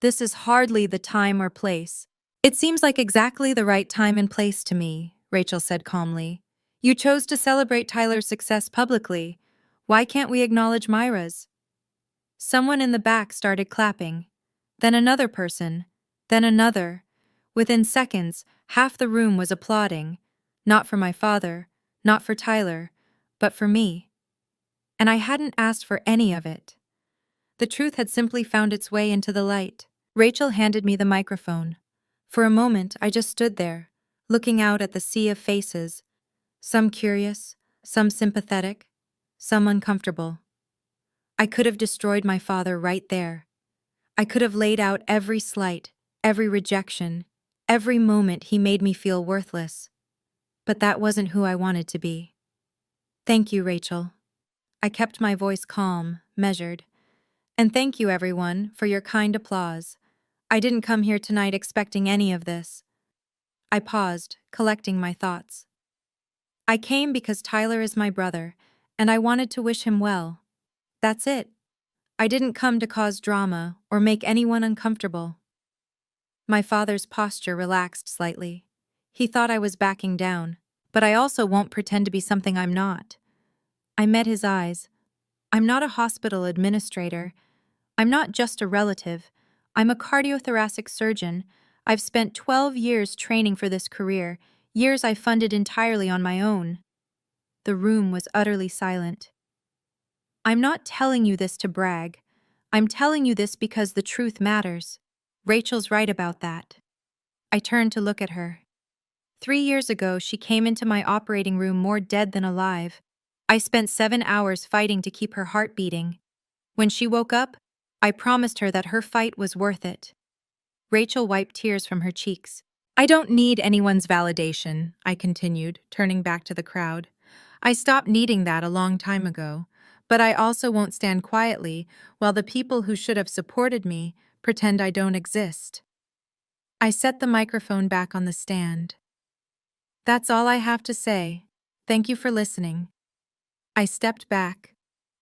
S1: This is hardly the time or place. It seems like exactly the right time and place to me, Rachel said calmly. You chose to celebrate Tyler's success publicly. Why can't we acknowledge Myra's? Someone in the back started clapping. Then another person. Then another. Within seconds, half the room was applauding. Not for my father, not for Tyler, but for me. And I hadn't asked for any of it. The truth had simply found its way into the light. Rachel handed me the microphone. For a moment, I just stood there, looking out at the sea of faces, some curious, some sympathetic, some uncomfortable. I could have destroyed my father right there. I could have laid out every slight, every rejection, every moment he made me feel worthless. But that wasn't who I wanted to be. Thank you, Rachel. I kept my voice calm, measured. And thank you, everyone, for your kind applause. I didn't come here tonight expecting any of this. I paused, collecting my thoughts. I came because Tyler is my brother, and I wanted to wish him well. That's it. I didn't come to cause drama or make anyone uncomfortable. My father's posture relaxed slightly. He thought I was backing down, but I also won't pretend to be something I'm not. I met his eyes. I'm not a hospital administrator. I'm not just a relative. I'm a cardiothoracic surgeon. I've spent 12 years training for this career, years I funded entirely on my own. The room was utterly silent. I'm not telling you this to brag. I'm telling you this because the truth matters. Rachel's right about that. I turned to look at her. 3 years ago, she came into my operating room more dead than alive. I spent 7 hours fighting to keep her heart beating. When she woke up, I promised her that her fight was worth it. Rachel wiped tears from her cheeks. I don't need anyone's validation, I continued, turning back to the crowd. I stopped needing that a long time ago, but I also won't stand quietly while the people who should have supported me pretend I don't exist. I set the microphone back on the stand. That's all I have to say. Thank you for listening. I stepped back,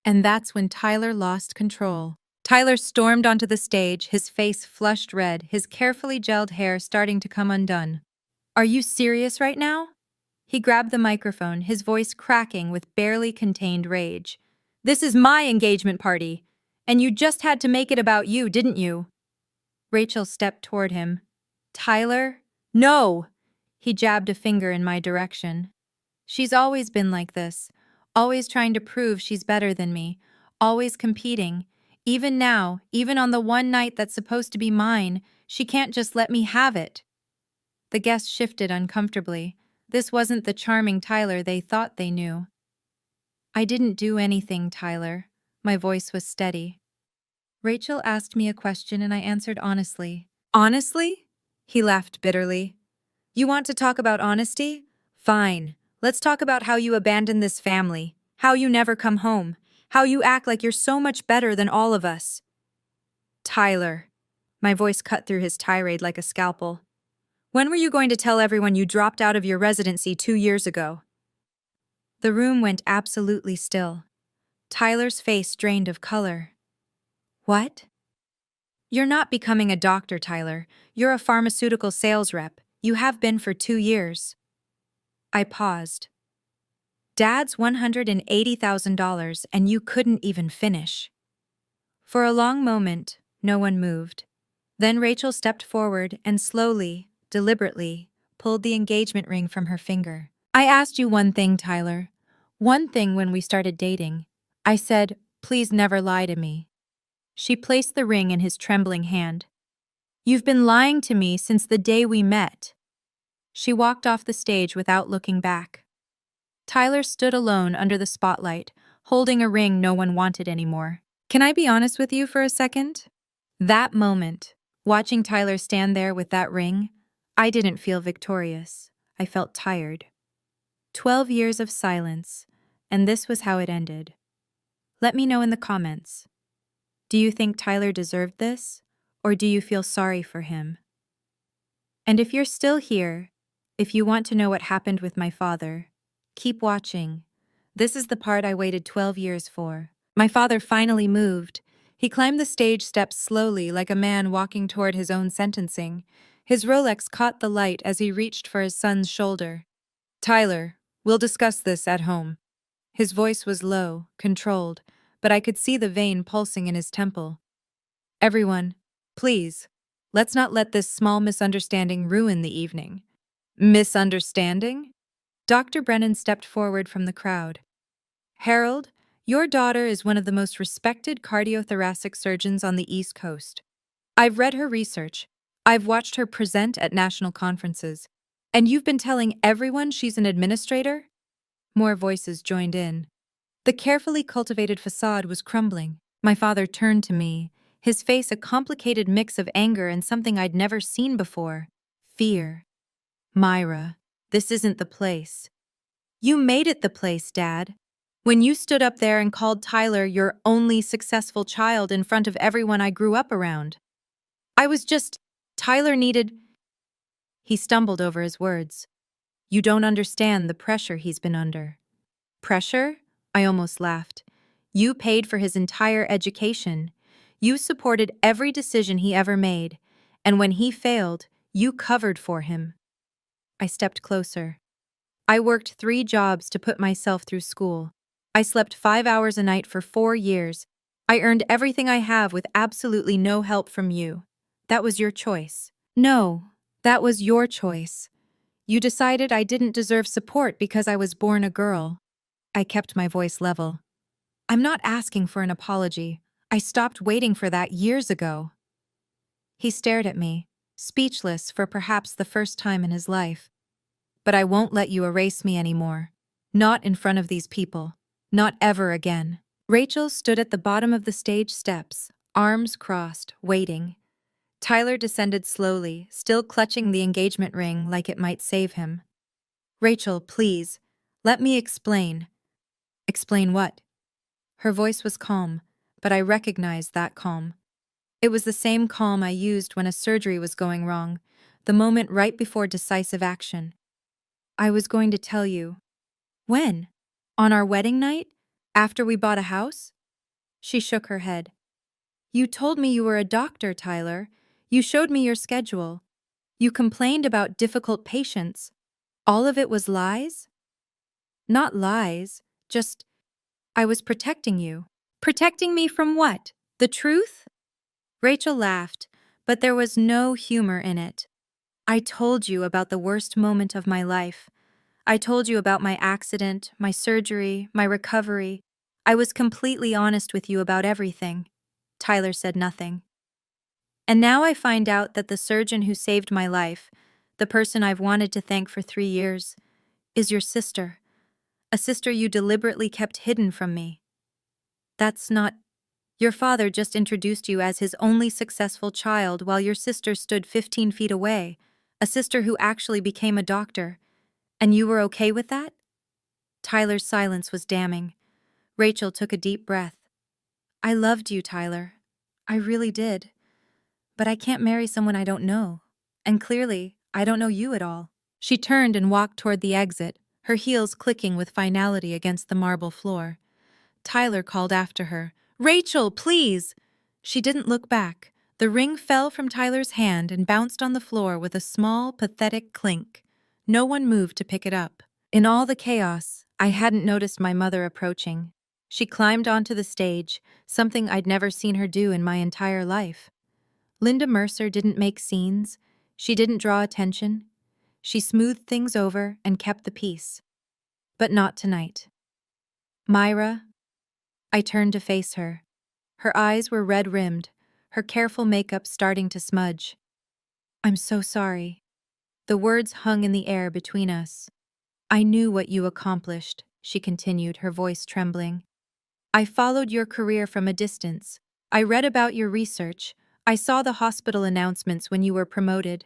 S1: and that's when Tyler lost control. Tyler stormed onto the stage, his face flushed red, his carefully gelled hair starting to come undone. Are you serious right now? He grabbed the microphone, his voice cracking with barely contained rage. This is my engagement party, and you just had to make it about you, didn't you? Rachel stepped toward him. Tyler? No! He jabbed a finger in my direction. She's always been like this, always trying to prove she's better than me, always competing. Even now, even on the one night that's supposed to be mine, she can't just let me have it. The guests shifted uncomfortably. This wasn't the charming Tyler they thought they knew. I didn't do anything, Tyler. My voice was steady. Rachel asked me a question and I answered honestly. Honestly? He laughed bitterly. You want to talk about honesty? Fine. Let's talk about how you abandoned this family, how you never come home, how you act like you're so much better than all of us. Tyler. My voice cut through his tirade like a scalpel. When were you going to tell everyone you dropped out of your residency 2 years ago? The room went absolutely still. Tyler's face drained of color. What? You're not becoming a doctor, Tyler. You're a pharmaceutical sales rep. You have been for 2 years. I paused. Dad's $180,000 and you couldn't even finish. For a long moment, no one moved. Then Rachel stepped forward and slowly, deliberately, pulled the engagement ring from her finger. I asked you one thing, Tyler. One thing when we started dating. I said, please never lie to me. She placed the ring in his trembling hand. You've been lying to me since the day we met. She walked off the stage without looking back. Tyler stood alone under the spotlight, holding a ring no one wanted anymore. Can I be honest with you for a second? That moment, watching Tyler stand there with that ring, I didn't feel victorious. I felt tired. 12 years of silence, and this was how it ended. Let me know in the comments. Do you think Tyler deserved this, or do you feel sorry for him? And if you're still here, if you want to know what happened with my father, keep watching. This is the part I waited 12 years for. My father finally moved. He climbed the stage steps slowly like a man walking toward his own sentencing. His Rolex caught the light as he reached for his son's shoulder. Tyler, we'll discuss this at home. His voice was low, controlled, but I could see the vein pulsing in his temple. Everyone, please, let's not let this small misunderstanding ruin the evening. Misunderstanding? Dr. Brennan stepped forward from the crowd. Harold, your daughter is one of the most respected cardiothoracic surgeons on the East Coast. I've read her research. I've watched her present at national conferences. And you've been telling everyone she's an administrator? More voices joined in. The carefully cultivated facade was crumbling. My father turned to me, his face a complicated mix of anger and something I'd never seen before. Fear. Myra, this isn't the place. You made it the place, Dad. When you stood up there and called Tyler your only successful child in front of everyone I grew up around. Tyler needed... He stumbled over his words. You don't understand the pressure he's been under. Pressure? I almost laughed. You paid for his entire education. You supported every decision he ever made. And when he failed, you covered for him. I stepped closer. I worked 3 jobs to put myself through school. I slept 5 hours a night for 4 years. I earned everything I have with absolutely no help from you. That was your choice. No, that was your choice. You decided I didn't deserve support because I was born a girl. I kept my voice level. I'm not asking for an apology. I stopped waiting for that years ago. He stared at me, speechless for perhaps the first time in his life. But I won't let you erase me anymore. Not in front of these people. Not ever again. Rachel stood at the bottom of the stage steps, arms crossed, waiting. Tyler descended slowly, still clutching the engagement ring like it might save him. Rachel, please, let me explain. Explain what? Her voice was calm, but I recognized that calm. It was the same calm I used when a surgery was going wrong, the moment right before decisive action. I was going to tell you. When? On our wedding night? After we bought a house? She shook her head. You told me you were a doctor, Tyler. You showed me your schedule. You complained about difficult patients. All of it was lies? Not lies, just I was protecting you. Protecting me from what? The truth? Rachel laughed, but there was no humor in it. I told you about the worst moment of my life. I told you about my accident, my surgery, my recovery. I was completely honest with you about everything. Tyler said nothing. And now I find out that the surgeon who saved my life, the person I've wanted to thank for 3 years, is your sister. A sister you deliberately kept hidden from me. That's not. Your father just introduced you as his only successful child while your sister stood 15 feet away, a sister who actually became a doctor. And you were okay with that? Tyler's silence was damning. Rachel took a deep breath. I loved you, Tyler. I really did. But I can't marry someone I don't know. And clearly, I don't know you at all. She turned and walked toward the exit, her heels clicking with finality against the marble floor. Tyler called after her. Rachel, please! She didn't look back. The ring fell from Tyler's hand and bounced on the floor with a small, pathetic clink. No one moved to pick it up. In all the chaos, I hadn't noticed my mother approaching. She climbed onto the stage, something I'd never seen her do in my entire life. Linda Mercer didn't make scenes. She didn't draw attention. She smoothed things over and kept the peace. But not tonight. Myra. I turned to face her. Her eyes were red-rimmed, her careful makeup starting to smudge. I'm so sorry. The words hung in the air between us. I knew what you accomplished, she continued, her voice trembling. I followed your career from a distance. I read about your research. I saw the hospital announcements when you were promoted.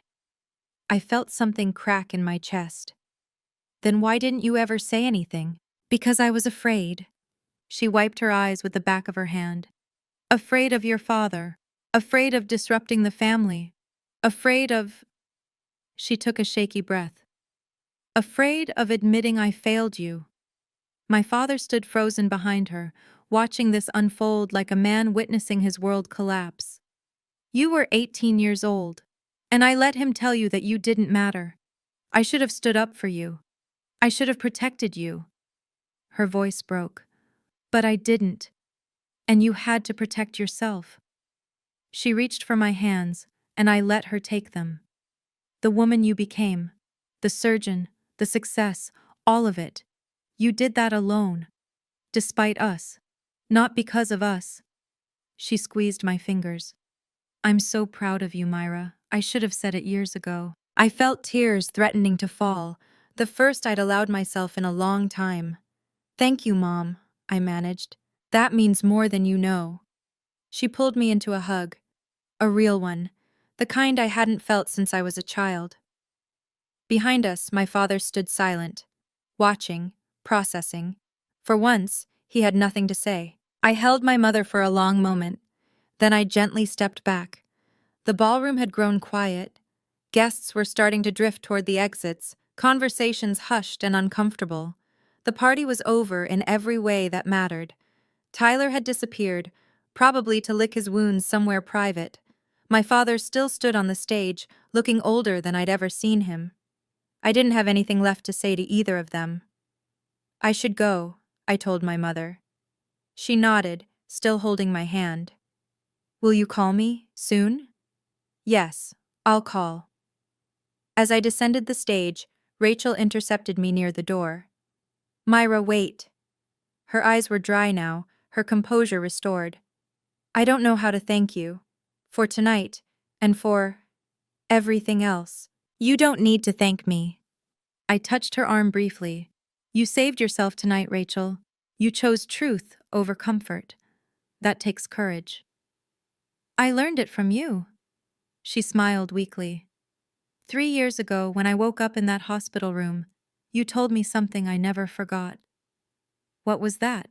S1: I felt something crack in my chest. Then why didn't you ever say anything? Because I was afraid. She wiped her eyes with the back of her hand. Afraid of your father. Afraid of disrupting the family. Afraid of... She took a shaky breath. Afraid of admitting I failed you. My father stood frozen behind her, watching this unfold like a man witnessing his world collapse. You were 18 years old, and I let him tell you that you didn't matter. I should have stood up for you. I should have protected you. Her voice broke. But I didn't. And you had to protect yourself. She reached for my hands, and I let her take them. The woman you became, the surgeon, the success, all of it. You did that alone. Despite us. Not because of us. She squeezed my fingers. I'm so proud of you, Myra. I should have said it years ago. I felt tears threatening to fall, the first I'd allowed myself in a long time. Thank you, Mom, I managed. That means more than you know. She pulled me into a hug. A real one. The kind I hadn't felt since I was a child. Behind us, my father stood silent, watching, processing. For once, he had nothing to say. I held my mother for a long moment. Then I gently stepped back. The ballroom had grown quiet. Guests were starting to drift toward the exits, conversations hushed and uncomfortable. The party was over in every way that mattered. Tyler had disappeared, probably to lick his wounds somewhere private. My father still stood on the stage, looking older than I'd ever seen him. I didn't have anything left to say to either of them. I should go, I told my mother. She nodded, still holding my hand. Will you call me, soon? Yes, I'll call. As I descended the stage, Rachel intercepted me near the door. Myra, wait. Her eyes were dry now, her composure restored. I don't know how to thank you. For tonight, and for everything else. You don't need to thank me. I touched her arm briefly. You saved yourself tonight, Rachel. You chose truth over comfort. That takes courage. I learned it from you. She smiled weakly. 3 years ago, when I woke up in that hospital room, you told me something I never forgot. What was that?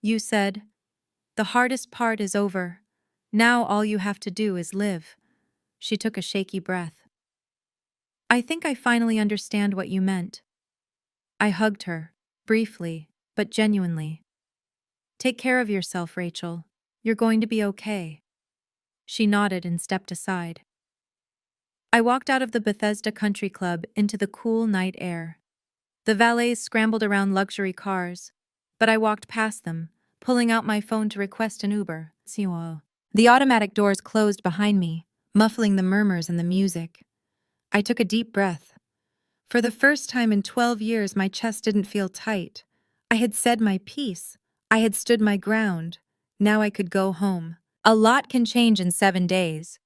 S1: You said, the hardest part is over. Now all you have to do is live. She took a shaky breath. I think I finally understand what you meant. I hugged her, briefly, but genuinely. Take care of yourself, Rachel. You're going to be okay. She nodded and stepped aside. I walked out of the Bethesda Country Club into the cool night air. The valets scrambled around luxury cars, but I walked past them, pulling out my phone to request an Uber. The automatic doors closed behind me, muffling the murmurs and the music. I took a deep breath. For the first time in 12 years, my chest didn't feel tight. I had said my piece. I had stood my ground. Now I could go home. A lot can change in 7 days.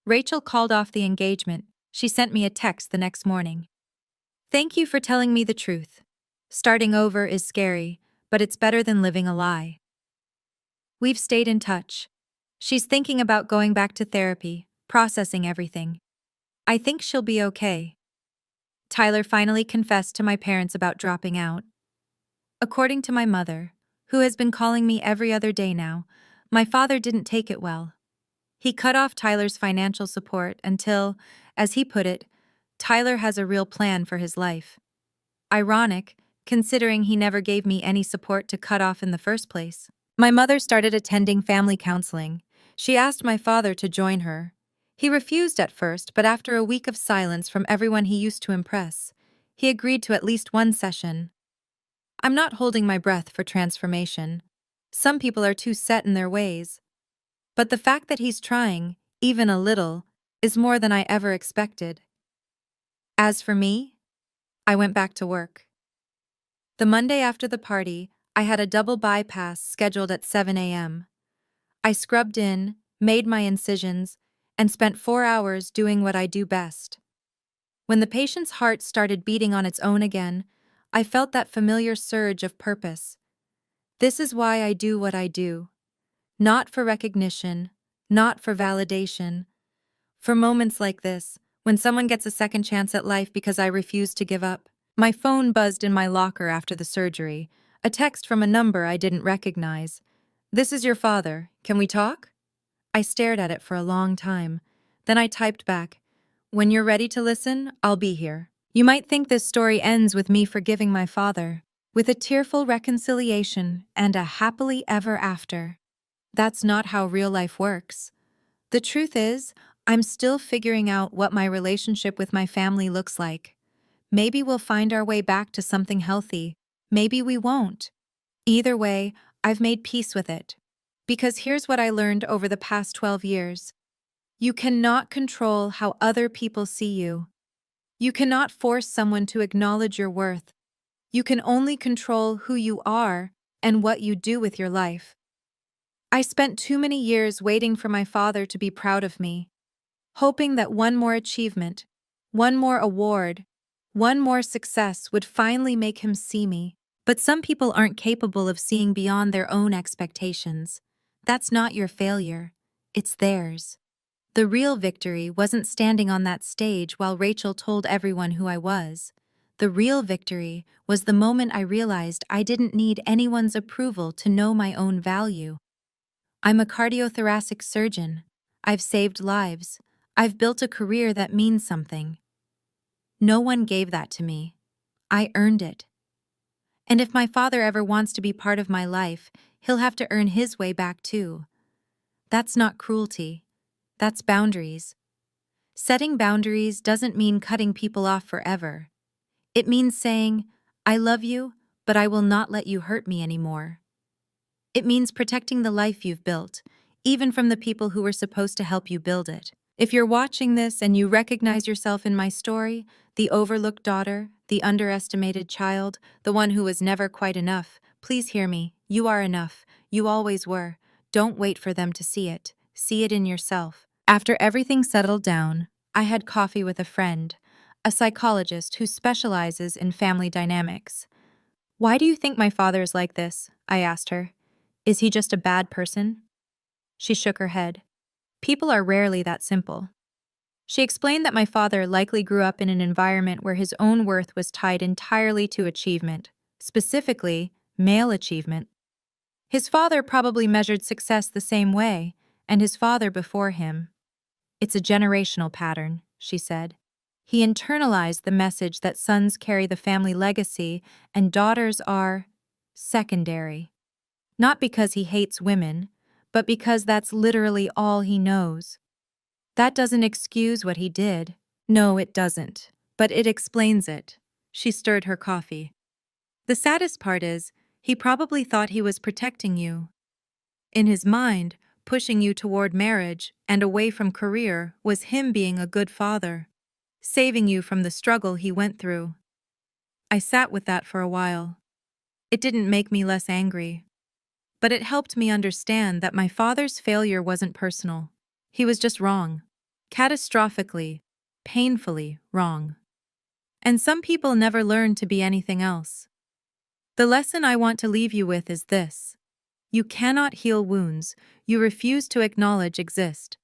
S1: Rachel called off the engagement. She sent me a text the next morning. Thank you for telling me the truth. Starting over is scary, but it's better than living a lie. We've stayed in touch. She's thinking about going back to therapy, processing everything. I think she'll be okay. Tyler finally confessed to my parents about dropping out. According to my mother, who has been calling me every other day now, my father didn't take it well. He cut off Tyler's financial support until, as he put it, Tyler has a real plan for his life. Ironic, considering he never gave me any support to cut off in the first place. My mother started attending family counseling. She asked my father to join her. He refused at first, but after a week of silence from everyone he used to impress, he agreed to at least one session. I'm not holding my breath for transformation. Some people are too set in their ways. But the fact that he's trying, even a little, is more than I ever expected. As for me, I went back to work. The Monday after the party, I had a double bypass scheduled at 7 a.m. I scrubbed in, made my incisions, and spent 4 hours doing what I do best. When the patient's heart started beating on its own again, I felt that familiar surge of purpose. This is why I do what I do. Not for recognition, not for validation. For moments like this, when someone gets a second chance at life because I refuse to give up. My phone buzzed in my locker after the surgery, a text from a number I didn't recognize. "This is your father. Can we talk?" I stared at it for a long time. Then I typed back, "When you're ready to listen, I'll be here." You might think this story ends with me forgiving my father, with a tearful reconciliation and a happily ever after. That's not how real life works. The truth is, I'm still figuring out what my relationship with my family looks like. Maybe we'll find our way back to something healthy. Maybe we won't. Either way, I've made peace with it. Because here's what I learned over the past 12 years. You cannot control how other people see you. You cannot force someone to acknowledge your worth. You can only control who you are and what you do with your life. I spent too many years waiting for my father to be proud of me, hoping that one more achievement, one more award, one more success would finally make him see me. But some people aren't capable of seeing beyond their own expectations. That's not your failure. It's theirs. The real victory wasn't standing on that stage while Rachel told everyone who I was. The real victory was the moment I realized I didn't need anyone's approval to know my own value. I'm a cardiothoracic surgeon. I've saved lives. I've built a career that means something. No one gave that to me. I earned it. And if my father ever wants to be part of my life, he'll have to earn his way back too. That's not cruelty. That's boundaries. Setting boundaries doesn't mean cutting people off forever. It means saying, "I love you, but I will not let you hurt me anymore." It means protecting the life you've built, even from the people who were supposed to help you build it. If you're watching this and you recognize yourself in my story, the overlooked daughter, the underestimated child, the one who was never quite enough, please hear me. You are enough. You always were. Don't wait for them to see it. See it in yourself. After everything settled down, I had coffee with a friend, a psychologist who specializes in family dynamics. "Why do you think my father is like this?" I asked her. "Is he just a bad person?" She shook her head. "People are rarely that simple." She explained that my father likely grew up in an environment where his own worth was tied entirely to achievement, specifically, male achievement. His father probably measured success the same way, and his father before him. "It's a generational pattern," she said. "He internalized the message that sons carry the family legacy and daughters are secondary. Not because he hates women, but because that's literally all he knows. That doesn't excuse what he did. No, it doesn't. But it explains it." She stirred her coffee. "The saddest part is, he probably thought he was protecting you. In his mind, pushing you toward marriage and away from career was him being a good father. saving you from the struggle he went through. I sat with that for a while. It didn't make me less angry, but it helped me understand that my father's failure wasn't personal. He was just wrong. Catastrophically, painfully wrong. And some people never learn to be anything else. The lesson I want to leave you with is this: you cannot heal wounds you refuse to acknowledge exist.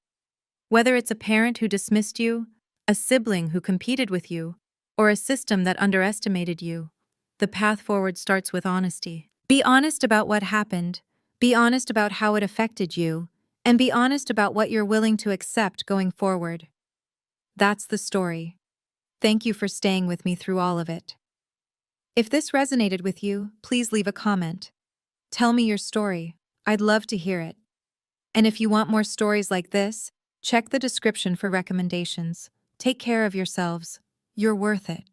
S1: Whether it's a parent who dismissed you, a sibling who competed with you, or a system that underestimated you, the path forward starts with honesty. Be honest about what happened, be honest about how it affected you, and be honest about what you're willing to accept going forward. That's the story. Thank you for staying with me through all of it. If this resonated with you, please leave a comment. Tell me your story. I'd love to hear it. And if you want more stories like this, check the description for recommendations. Take care of yourselves. You're worth it.